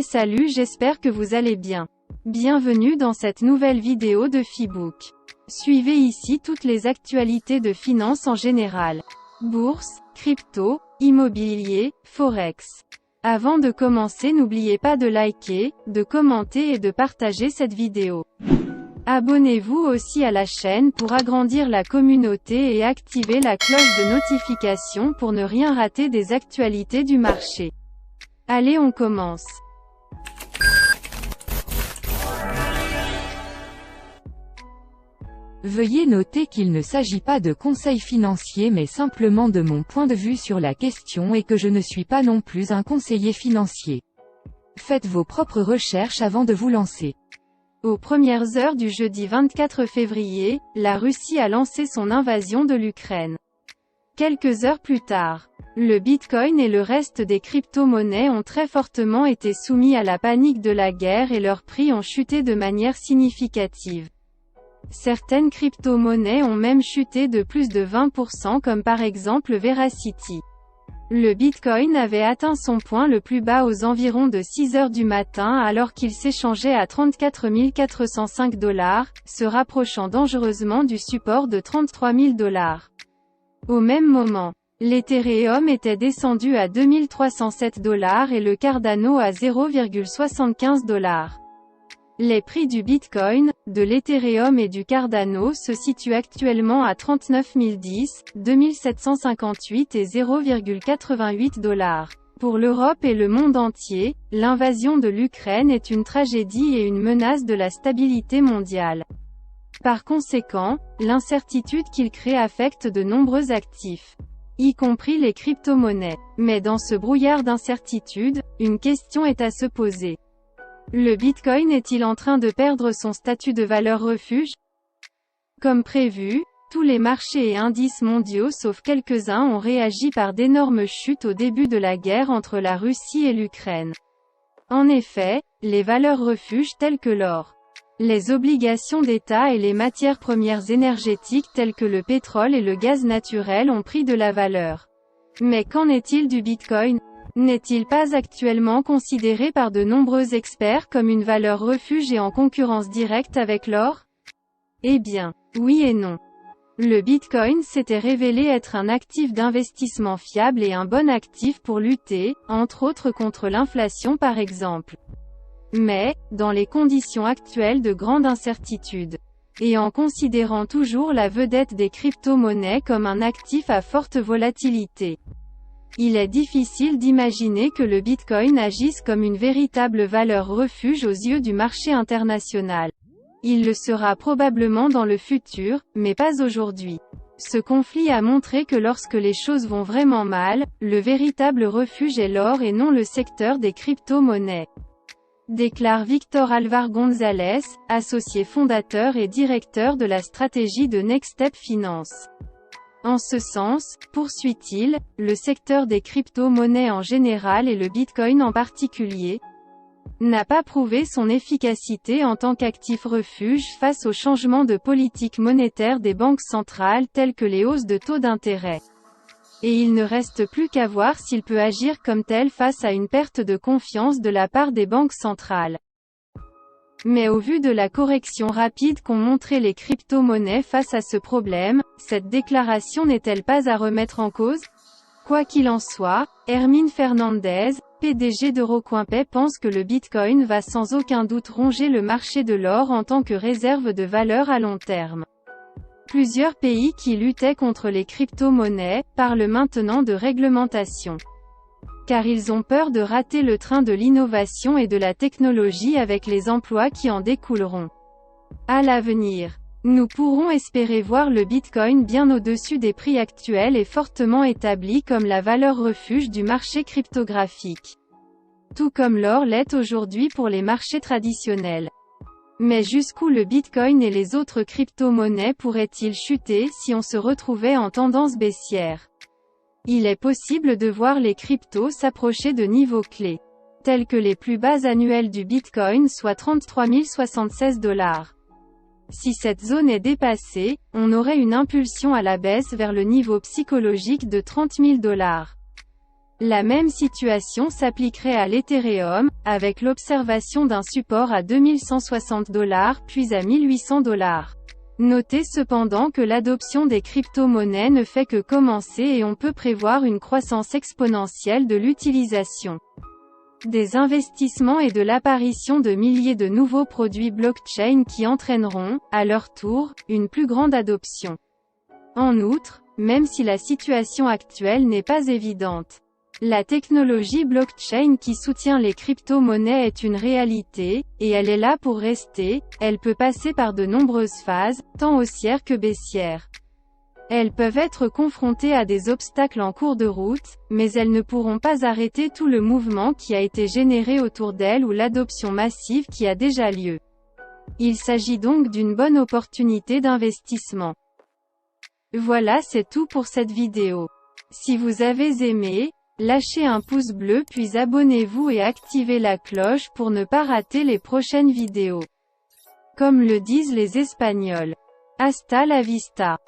Salut, j'espère que vous allez bien. Bienvenue dans cette nouvelle vidéo de Fibook. Suivez ici toutes les actualités de finance en général. Bourse, crypto, immobilier, forex. Avant de commencer, n'oubliez pas de liker, de commenter et de partager cette vidéo. Abonnez-vous aussi à la chaîne pour agrandir la communauté et activez la cloche de notification pour ne rien rater des actualités du marché. Allez, on commence. Veuillez noter qu'il ne s'agit pas de conseils financiers mais simplement de mon point de vue sur la question et que je ne suis pas non plus un conseiller financier. Faites vos propres recherches avant de vous lancer. Aux premières heures du jeudi 24 février, la Russie a lancé son invasion de l'Ukraine. Quelques heures plus tard, le Bitcoin et le reste des crypto-monnaies ont très fortement été soumis à la panique de la guerre et leurs prix ont chuté de manière significative. Certaines crypto-monnaies ont même chuté de plus de 20% comme par exemple Veracity. Le Bitcoin avait atteint son point le plus bas aux environs de 6 heures du matin alors qu'il s'échangeait à 34 405 $, se rapprochant dangereusement du support de 33 000 $. Au même moment, l'Ethereum était descendu à 2307 $ et le Cardano à 0,75 $. Les prix du Bitcoin, de l'Ethereum et du Cardano se situent actuellement à 39 010, 2758 et 0,88 $. Pour l'Europe et le monde entier, l'invasion de l'Ukraine est une tragédie et une menace de la stabilité mondiale. Par conséquent, l'incertitude qu'il crée affecte de nombreux actifs, y compris les crypto-monnaies. Mais dans ce brouillard d'incertitude, une question est à se poser. Le Bitcoin est-il en train de perdre son statut de valeur refuge? Comme prévu, tous les marchés et indices mondiaux sauf quelques-uns ont réagi par d'énormes chutes au début de la guerre entre la Russie et l'Ukraine. En effet, les valeurs refuges telles que l'or, les obligations d'État et les matières premières énergétiques telles que le pétrole et le gaz naturel ont pris de la valeur. Mais qu'en est-il du Bitcoin? N'est-il pas actuellement considéré par de nombreux experts comme une valeur refuge et en concurrence directe avec l'or? Eh bien, oui et non. Le Bitcoin s'était révélé être un actif d'investissement fiable et un bon actif pour lutter, entre autres contre l'inflation par exemple. Mais, dans les conditions actuelles de grande incertitude, et en considérant toujours la vedette des crypto-monnaies comme un actif à forte volatilité, il est difficile d'imaginer que le Bitcoin agisse comme une véritable valeur refuge aux yeux du marché international. Il le sera probablement dans le futur, mais pas aujourd'hui. Ce conflit a montré que lorsque les choses vont vraiment mal, le véritable refuge est l'or et non le secteur des crypto-monnaies. Déclare Victor Alvar González, associé fondateur et directeur de la stratégie de Next Step Finance. En ce sens, poursuit-il, le secteur des crypto-monnaies en général et le Bitcoin en particulier, n'a pas prouvé son efficacité en tant qu'actif refuge face aux changements de politique monétaire des banques centrales tels que les hausses de taux d'intérêt. Et il ne reste plus qu'à voir s'il peut agir comme tel face à une perte de confiance de la part des banques centrales. Mais au vu de la correction rapide qu'ont montré les crypto-monnaies face à ce problème, cette déclaration n'est-elle pas à remettre en cause? Quoi qu'il en soit, Hermine Fernandez, PDG d'Eurocoinpay pense que le Bitcoin va sans aucun doute ronger le marché de l'or en tant que réserve de valeur à long terme. Plusieurs pays qui luttaient contre les crypto-monnaies parlent maintenant de réglementation. Car ils ont peur de rater le train de l'innovation et de la technologie avec les emplois qui en découleront. À l'avenir, nous pourrons espérer voir le Bitcoin bien au-dessus des prix actuels et fortement établi comme la valeur refuge du marché cryptographique. Tout comme l'or l'est aujourd'hui pour les marchés traditionnels. Mais jusqu'où le Bitcoin et les autres crypto-monnaies pourraient-ils chuter si on se retrouvait en tendance baissière? Il est possible de voir les cryptos s'approcher de niveaux clés, tels que les plus bas annuels du Bitcoin soit 33 076 $. Si cette zone est dépassée, on aurait une impulsion à la baisse vers le niveau psychologique de 30 000 $. La même situation s'appliquerait à l'Ethereum, avec l'observation d'un support à $2160 puis à $1800. Notez cependant que l'adoption des crypto-monnaies ne fait que commencer et on peut prévoir une croissance exponentielle de l'utilisation des investissements et de l'apparition de milliers de nouveaux produits blockchain qui entraîneront, à leur tour, une plus grande adoption. En outre, même si la situation actuelle n'est pas évidente, la technologie blockchain qui soutient les crypto-monnaies est une réalité, et elle est là pour rester. Elle peut passer par de nombreuses phases, tant haussières que baissières. Elles peuvent être confrontées à des obstacles en cours de route, mais elles ne pourront pas arrêter tout le mouvement qui a été généré autour d'elles ou l'adoption massive qui a déjà lieu. Il s'agit donc d'une bonne opportunité d'investissement. Voilà, c'est tout pour cette vidéo. Si vous avez aimé, lâchez un pouce bleu puis abonnez-vous et activez la cloche pour ne pas rater les prochaines vidéos. Comme le disent les Espagnols. Hasta la vista.